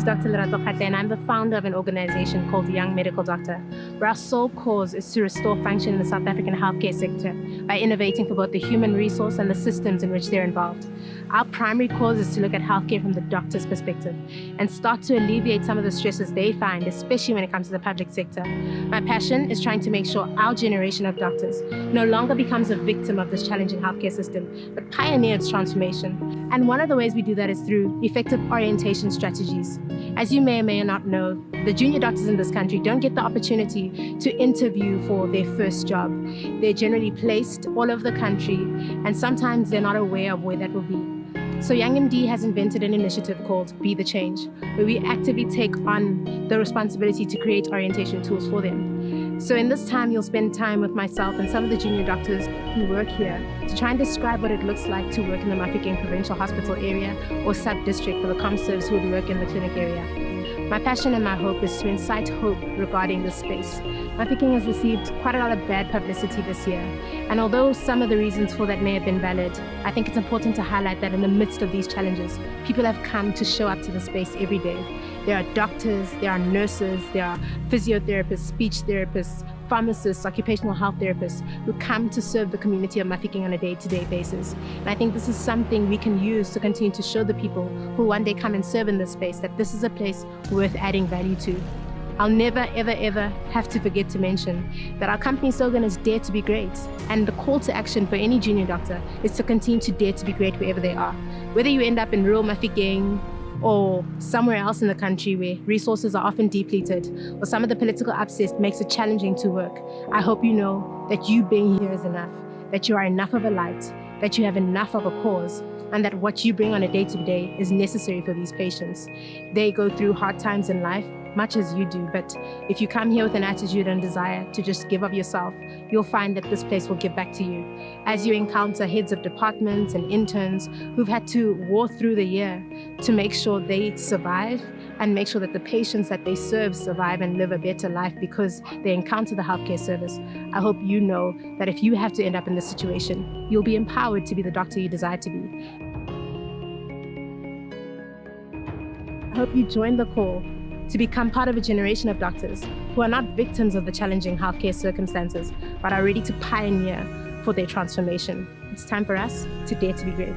is Dr. Lerato Khatle, and I'm the founder of an organization called Young Medical Doctor, where our sole cause is to restore function in the South African healthcare sector by innovating for both the human resource and the systems in which they're involved. Our primary cause is to look at healthcare from the doctor's perspective and start to alleviate some of the stresses they find, especially when it comes to the public sector. My passion is trying to make sure our generation of doctors no longer becomes a victim of this challenging healthcare system, but pioneers transformation. And one of the ways we do that is through effective orientation strategies. As you may or may not know, the junior doctors in this country don't get the opportunity to interview for their first job. They're generally placed all over the country, and sometimes they're not aware of where that will be. So YoungMD has invented an initiative called Be the Change, where we actively take on the responsibility to create orientation tools for them. So in this time, you'll spend time with myself and some of the junior doctors who work here to try and describe what it looks like to work in the Mafikeng Provincial Hospital area or sub-district for the ComServes who would work in the clinic area. My passion and my hope is to incite hope regarding this space. Mafikeng has received quite a lot of bad publicity this year, and although some of the reasons for that may have been valid, I think it's important to highlight that in the midst of these challenges, people have come to show up to the space every day. There are doctors, there are nurses, there are physiotherapists, speech therapists, pharmacists, occupational health therapists who come to serve the community of Mafikeng on a day-to-day basis. And I think this is something we can use to continue to show the people who one day come and serve in this space that this is a place worth adding value to. I'll never, ever, ever have to forget to mention that our company slogan is Dare to be Great. And the call to action for any junior doctor is to continue to dare to be great wherever they are. Whether you end up in rural Mafikeng, or somewhere else in the country where resources are often depleted, or some of the political upset makes it challenging to work, I hope you know that you being here is enough, that you are enough of a light, that you have enough of a cause, and that what you bring on a day-to-day is necessary for these patients. They go through hard times in life, much as you do, but if you come here with an attitude and desire to just give of yourself, you'll find that this place will give back to you. As you encounter heads of departments and interns who've had to war through the year to make sure they survive and make sure that the patients that they serve survive and live a better life because they encounter the healthcare service, I hope you know that if you have to end up in this situation, you'll be empowered to be the doctor you desire to be. I hope you join the call to become part of a generation of doctors who are not victims of the challenging healthcare circumstances, but are ready to pioneer for their transformation. It's time for us to dare to be great.